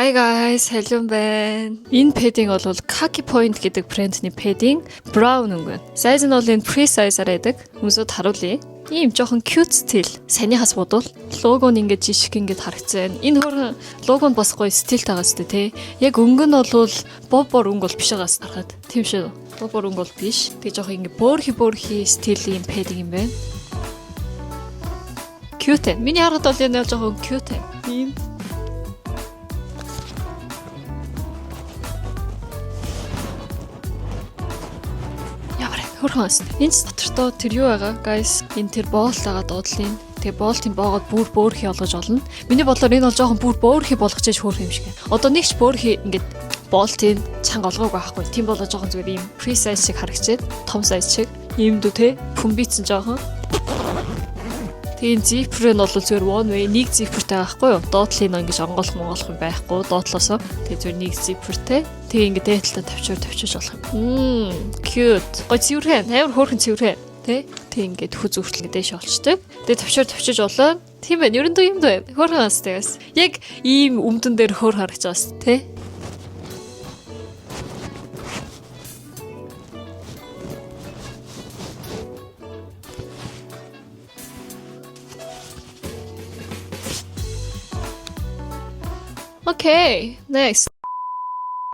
Hi guys, hello байна. Энэ padding бол Khaki Point гэдэг брендний padding, brown өнгө. Size нь бол энэ pre-size-аар байдаг. Хүмүүсд харуулъя. Ийм жоохон cute стил. Санийхаас бодвол лого нь ингээд жишг ингээд харагдсан. Энэ хөргөн лого нь бас гоё стилтэй байгаа сте тий. Яг өнгө нь бол бобор өнгө бол биш байгаас харахад. Тийм шүү. Бобор өнгө бол биш. Тэг жоохон ингээд бөөрхи стилийн padding юм байна. Cute. Миний харахад бол энэ жоохон cute. Ийм хөрхөөс. Энд дотортой тэр юу байгаа? Guys, энэ тэр боол байгаа дуудлын. Тэгээ боолтын боогод бүр бөөрхи олгож олно. Миний бодлоор энэ бол жоохон бүр бөөрхи болгочихж хөөрх юм шиг. Одоо нэг ч бөөрхи ингээд боолтын чанга олгоогүй байхгүй. Тийм болоо жоохон зүгээр ийм free size шиг харагчээд том size шиг ийм дүү те хүмбийцэн жоохон. Тийм зипер нь бол зүгээр one way нэг зипертэй байхгүй юу? Доотлын ингэж онгоолох юм байхгүй. Доотлосоо тэгээ зүгээр нэг зипертэй. Тэгээ ингэ дээдлээ тавьчих болох юм. Cute. Гой цэвэрхэн, амар хөөрхөн цэвэрхэн. Тэ? Тэг ингэ хүү зүртэл дээш олчдаг. Тэгээ тавьчих болоо. Тийм байна. Ерөндөө юм дөө. Хөөрхөн бас тэгээс. Яг ийм өмдөн дээр хөөр харагч байгаас тэ? Okay, next.